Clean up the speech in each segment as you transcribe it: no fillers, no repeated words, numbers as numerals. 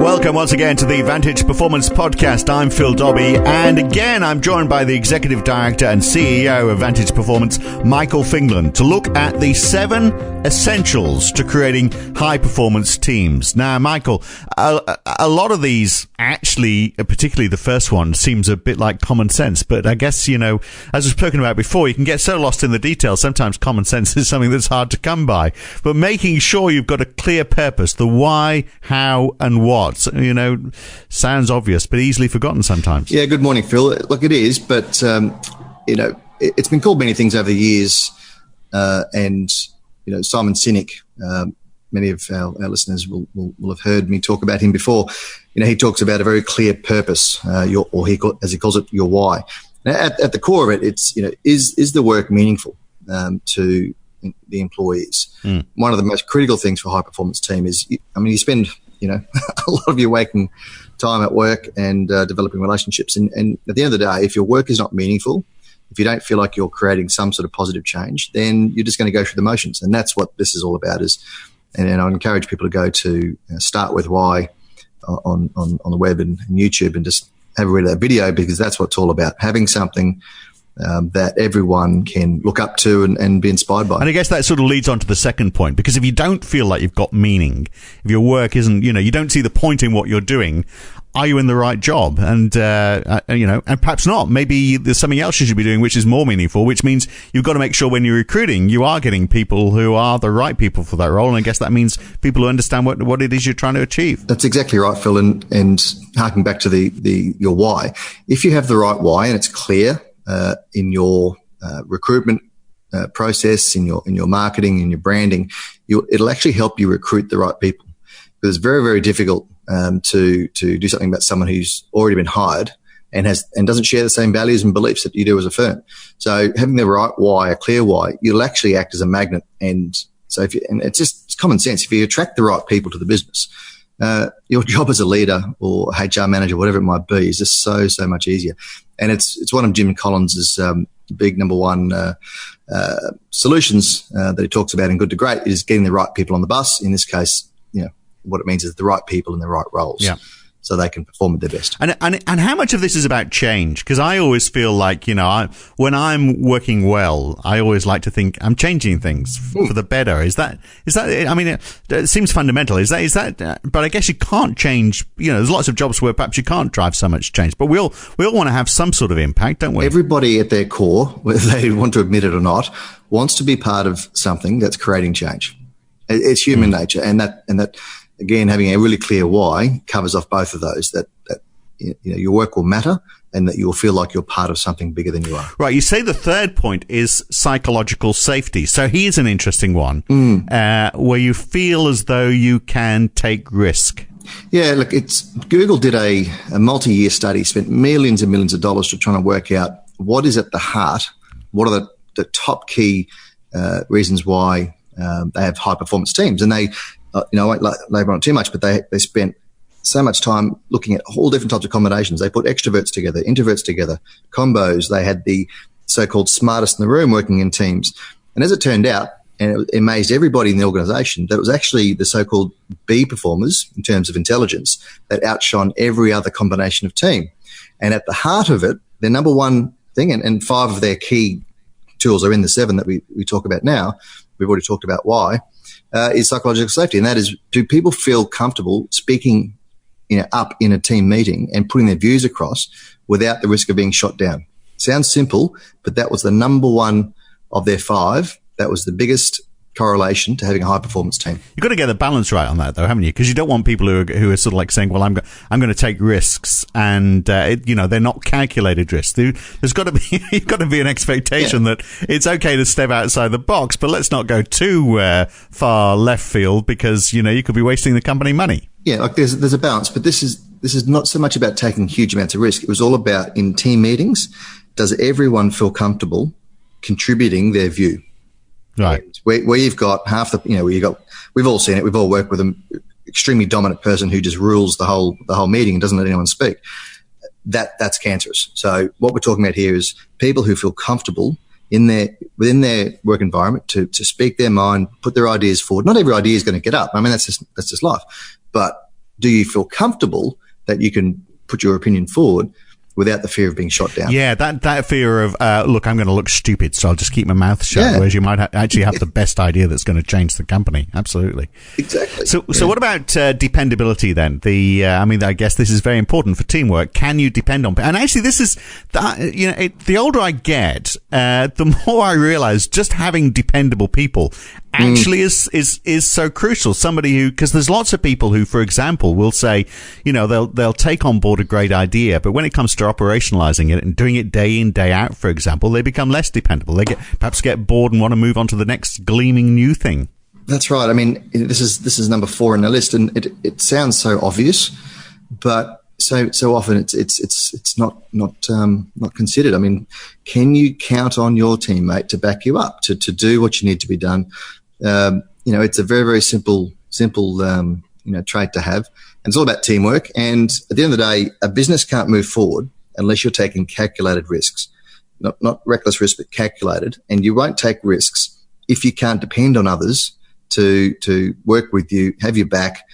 Welcome once again to the Vantage Performance Podcast. I'm Phil Dobbie, and again I'm joined by the Executive Director and CEO of Vantage Performance, Michael Fingland, to look at the 7 essentials to creating high-performance teams. Now, Michael, a lot of these, actually, particularly the first one, seems a bit like common sense, but I guess, you know, as we've spoken about before, you can get so lost in the details. Sometimes common sense is something that's hard to come by, but making sure you've got a clear purpose, the why, how, and what. You know, sounds obvious, but easily forgotten sometimes. Yeah, good morning, Phil. Look, it is, but, you know, it's been called many things over the years. And, you know, Simon Sinek, many of our listeners will have heard me talk about him before. You know, he talks about a very clear purpose, as he calls it, your why. Now, at the core of it, it's, you know, is the work meaningful to the employees? One of the most critical things for a high-performance team is, I mean, you spend, you know, a lot of your waking time at work and developing relationships. And at the end of the day, if your work is not meaningful, if you don't feel like you're creating some sort of positive change, then you're just going to go through the motions. And that's what this is all about. And I encourage people to go to Start With Why on the web and YouTube and just have a read of that video, because that's what it's all about, having something that everyone can look up to and be inspired by. And I guess that sort of leads on to the second point, because if you don't feel like you've got meaning, if your work isn't, you know, you don't see the point in what you're doing, are you in the right job? And, you know, and perhaps not. Maybe there's something else you should be doing which is more meaningful, which means you've got to make sure when you're recruiting, you are getting people who are the right people for that role. And I guess that means people who understand what it is you're trying to achieve. That's exactly right, Phil. And harking back to your why, if you have the right why and it's clear in your recruitment process, in your marketing, in your branding, it'll actually help you recruit the right people. Because it's very, very difficult to do something about someone who's already been hired and doesn't share the same values and beliefs that you do as a firm. So having the right why, a clear why, you'll actually act as a magnet. And so it's common sense. If you attract the right people to the business, your job as a leader or HR manager, whatever it might be, is just so much easier. And it's one of Jim Collins's big number one solutions that he talks about in Good to Great is getting the right people on the bus. In this case, you know, what it means is the right people in the right roles. Yeah. So they can perform at their best. And how much of this is about change? Because I always feel like, you know, when I'm working well, I always like to think I'm changing things for the better. Is that? I mean, it seems fundamental. Is that? But I guess you can't change. You know, there's lots of jobs where perhaps you can't drive so much change. But we all want to have some sort of impact, don't we? Everybody at their core, whether they want to admit it or not, wants to be part of something that's creating change. It's human nature, and that. Again, having a really clear why covers off both of those, that you know, your work will matter and that you'll feel like you're part of something bigger than you are. Right. You say the third point is psychological safety. So here's an interesting one, where you feel as though you can take risk. Yeah, look, Google did a multi-year study, spent millions and millions of dollars to try to work out what is at the heart, what are the top key reasons why they have high-performance teams. And they... you know, I won't labour on it too much, but they spent so much time looking at all different types of combinations. They put extroverts together, introverts together, combos. They had the so-called smartest in the room working in teams. And as it turned out, and it amazed everybody in the organisation, that it was actually the so-called B performers in terms of intelligence that outshone every other combination of team. And at the heart of it, their number one thing, and 5 of their key tools are in the 7 that we talk about now. We've already talked about why. Is psychological safety, and that is, do people feel comfortable speaking, you know, up in a team meeting and putting their views across without the risk of being shot down? Sounds simple, but that was the number one of their 5. That was the biggest correlation to having a high performance team. You've got to get the balance right on that, though, haven't you? Because you don't want people who are sort of like saying, well, I'm going to take risks, and you know, they're not calculated risks. There's got to be you've got to be an expectation that it's okay to step outside the box, but let's not go too far left field, because you know, you could be wasting the company money. Yeah, like there's a balance, but this is not so much about taking huge amounts of risk. It was all about, in team meetings, does everyone feel comfortable contributing their view? Right. Where you've got half the, you know, we've all seen it. We've all worked with an extremely dominant person who just rules the whole meeting and doesn't let anyone speak. That's cancerous. So what we're talking about here is people who feel comfortable within their work environment to speak their mind, put their ideas forward. Not every idea is going to get up. I mean, that's just life. But do you feel comfortable that you can put your opinion forward without the fear of being shot down? Yeah, that fear of, look, I'm going to look stupid, so I'll just keep my mouth shut, Yeah. whereas you might actually have the best idea that's going to change the company. Absolutely. Exactly. So what about dependability then? I guess this is very important for teamwork. Can you depend on? And actually, this is, the older I get, the more I realize just having dependable people actually is so crucial. Somebody who, because there's lots of people who, for example, will say, they'll take on board a great idea, but when it comes to operationalizing it and doing it day in, day out, for example, they become less dependable. They perhaps get bored and want to move on to the next gleaming new thing. That's right. I mean, this is number 4 in the list, and it sounds so obvious, but so often it's not considered. I mean, can you count on your teammate to back you up to do what you need to be done? It's a very, very simple trait to have, and it's all about teamwork. And at the end of the day, a business can't move forward unless you're taking calculated risks, not reckless risk, but calculated. And you won't take risks if you can't depend on others to work with you, have your back,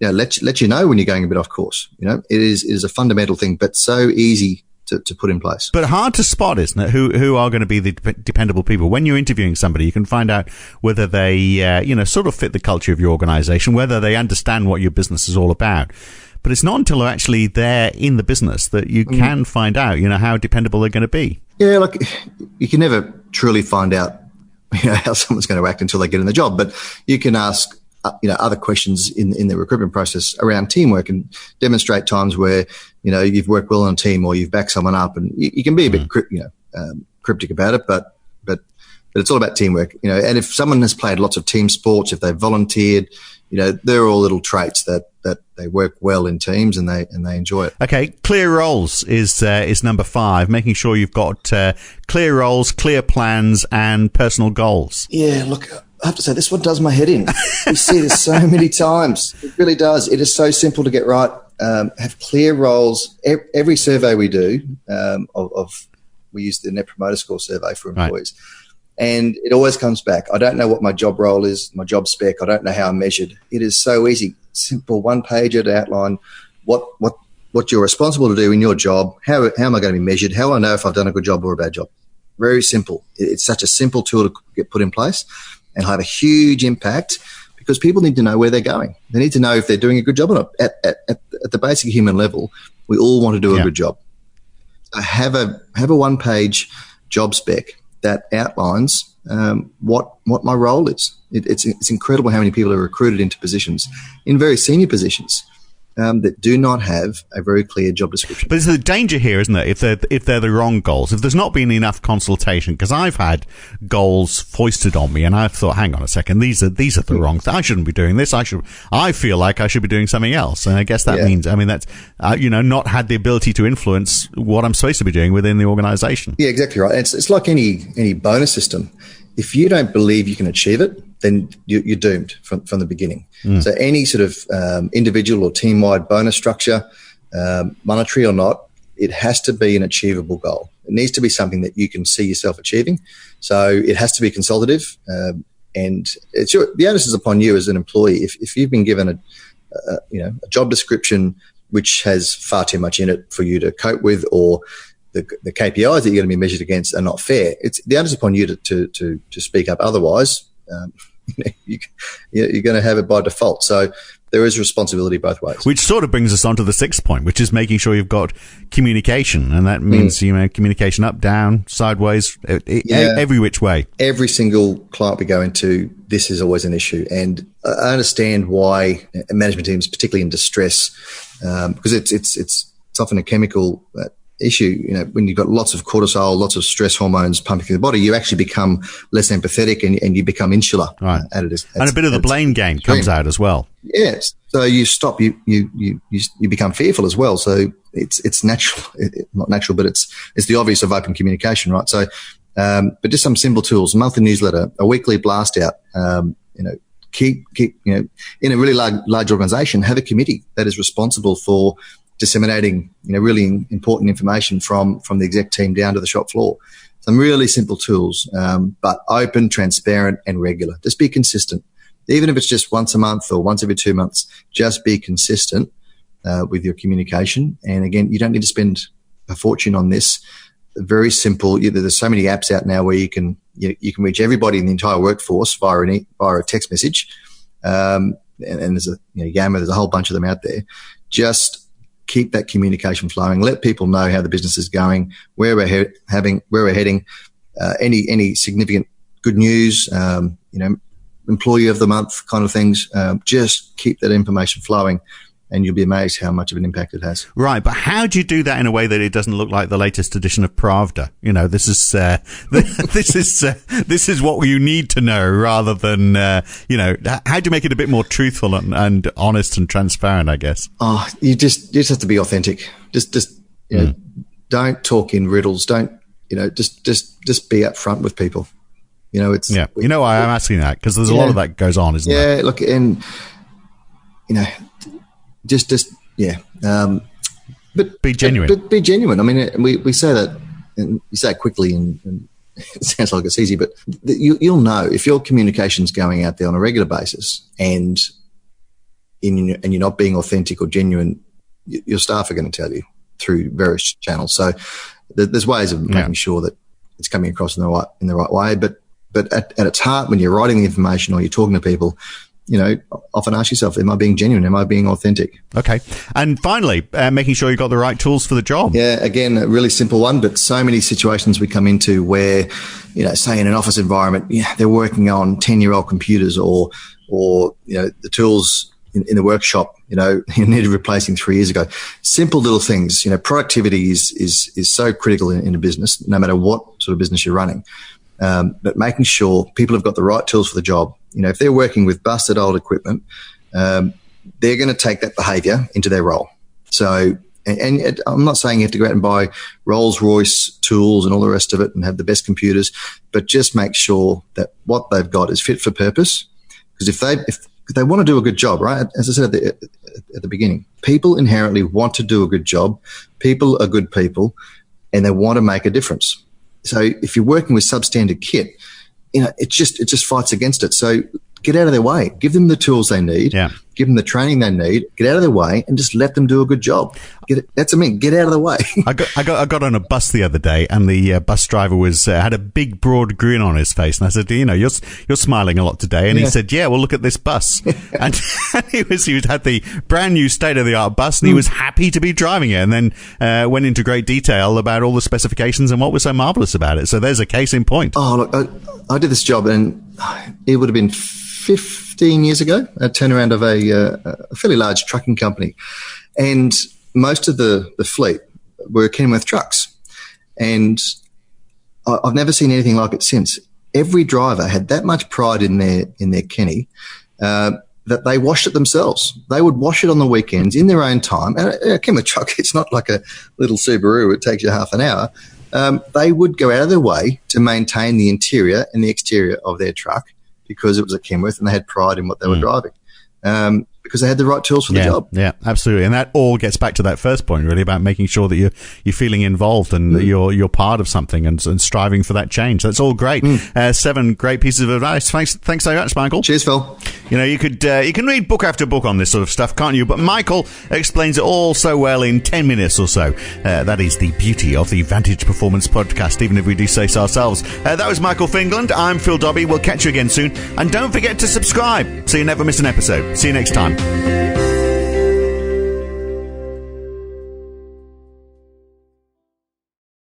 let you know when you're going a bit off course. It is a fundamental thing, but so easy to put in place. But hard to spot, isn't it? Who are going to be the dependable people? When you're interviewing somebody, you can find out whether they, sort of fit the culture of your organization, whether they understand what your business is all about. But it's not until they're actually there in the business that you can find out, how dependable they're going to be. Yeah, look, you can never truly find out, how someone's going to act until they get in the job. But you can ask, other questions in the recruitment process around teamwork and demonstrate times where, you've worked well on a team or you've backed someone up, and you can be a bit, cryptic about it, but it's all about teamwork, and if someone has played lots of team sports, if they've volunteered, they're all little traits that they work well in teams and they enjoy it. Okay. Clear roles is number 5, making sure you've got clear roles, clear plans and personal goals. Yeah. Look, I have to say this one does my head in. We see this so many times. It really does. It is so simple to get right. Have clear roles. Every survey we do, we use the Net Promoter Score survey for employees. Right. And it always comes back. I don't know what my job role is, my job spec. I don't know how I'm measured. It is so easy. Simple one-pager to outline what you're responsible to do in your job. How am I going to be measured? How will I know if I've done a good job or a bad job? Very simple. It's such a simple tool to get put in place and have a huge impact, because people need to know where they're going. They need to know if they're doing a good job or not. At the basic human level, we all want to do a good job. So have a one-page job spec that outlines what my role is. It's incredible how many people are recruited into positions, in very senior positions, that do not have a very clear job description. But there's a danger here, isn't there? If they're the wrong goals, if there's not been enough consultation, because I've had goals foisted on me, and I've thought, hang on a second, these are the wrong. I shouldn't be doing this. I feel like I should be doing something else, and I guess that means, that's not had the ability to influence what I'm supposed to be doing within the organisation. Yeah, exactly right. It's like any bonus system. If you don't believe you can achieve it, then you're doomed from the beginning. So any sort of individual or team-wide bonus structure, monetary or not, it has to be an achievable goal. It needs to be something that you can see yourself achieving. So it has to be consultative, and the onus is upon you as an employee. If you've been given a job description which has far too much in it for you to cope with, or the KPIs that you're going to be measured against are not fair, it's the onus upon you to speak up. Otherwise, you're going to have it by default. So there is responsibility both ways. Which sort of brings us on to the 6th point, which is making sure you've got communication. And that means, communication up, down, sideways, every which way. Every single client we go into, this is always an issue. And I understand why management teams, particularly in distress, because it's often a chemical issue. When you've got lots of cortisol, lots of stress hormones pumping through the body, you actually become less empathetic and you become insular. Right. And a bit of the blame game comes out as well. Yes. So you stop, you become fearful as well. So it's natural, not natural, but it's the obvious of open communication, right? So, but just some simple tools, monthly newsletter, a weekly blast out, keep, in a really large organization, have a committee that is responsible for disseminating, really important information from the exec team down to the shop floor. Some really simple tools, but open, transparent, and regular. Just be consistent. even if it's just once a month or once every 2 months, just be consistent with your communication. And again, you don't need to spend a fortune on this. Very simple. There's so many apps out now where you can reach everybody in the entire workforce via a text message. And there's there's a whole bunch of them out there. Just keep that communication flowing. Let people know how the business is going, where we're heading, any significant good news, employee of the month kind of things. Just keep that information flowing, and you'll be amazed how much of an impact it has. Right, but how do you do that in a way that it doesn't look like the latest edition of Pravda? This is this is what you need to know, rather than how do you make it a bit more truthful and honest and transparent? I guess. Oh, you just have to be authentic. Just don't talk in riddles. Don't just be upfront with people. It's why I'm asking that, because there's a lot of that goes on, isn't there? Yeah, look, and but be genuine. But be genuine. I mean, we say that, and you say it quickly, and it sounds like it's easy, but you'll know if your communication's going out there on a regular basis, and you're not being authentic or genuine. Your staff are going to tell you through various channels. So there's ways of making sure that it's coming across in the right way. But at its heart, when you're writing the information or you're talking to people, often ask yourself, am I being genuine? Am I being authentic? Okay. And finally, making sure you've got the right tools for the job. Yeah, again, a really simple one, but so many situations we come into where, say in an office environment, they're working on 10-year-old computers or the tools in the workshop, you needed replacing 3 years ago. Simple little things. Productivity is so critical in a business, no matter what sort of business you're running. But making sure people have got the right tools for the job. If they're working with busted old equipment, they're going to take that behaviour into their role. So, and I'm not saying you have to go out and buy Rolls-Royce tools and all the rest of it and have the best computers, but just make sure that what they've got is fit for purpose. Because if they want to do a good job, right? As I said at the beginning, people inherently want to do a good job. People are good people, and they want to make a difference. So if you're working with substandard kit, it just fights against it. So get out of their way. Give them the tools they need. Yeah. Give them the training they need. Get out of their way and just let them do a good job. Get out of the way. I got on a bus the other day, and the bus driver had a big broad grin on his face, and I said, you're smiling a lot today, and he said, yeah, well, look at this bus. And he had the brand new state of the art bus, and he was happy to be driving it, and then went into great detail about all the specifications and what was so marvelous about it. So there's a case in point. Oh, look, I did this job, and it would have been 15 years ago, a turnaround of a fairly large trucking company. And most of the fleet were Kenworth trucks. And I've never seen anything like it since. Every driver had that much pride in their Kenny that they washed it themselves. They would wash it on the weekends in their own time. And a Kenworth truck, it's not like a little Subaru. It takes you half an hour. They would go out of their way to maintain the interior and the exterior of their truck, because it was a Kenworth and they had pride in what they were driving, because they had the right tools for the job. Yeah, absolutely. And that all gets back to that first point, really, about making sure that you're feeling involved and that you're part of something and striving for that change. That's all great. 7 great pieces of advice. Thanks so much, Michael. Cheers, Phil. You can read book after book on this sort of stuff, can't you? But Michael explains it all so well in 10 minutes or so. That is the beauty of the Vantage Performance podcast, even if we do say so ourselves. That was Michael Fingland. I'm Phil Dobbie. We'll catch you again soon. And don't forget to subscribe so you never miss an episode. See you next time.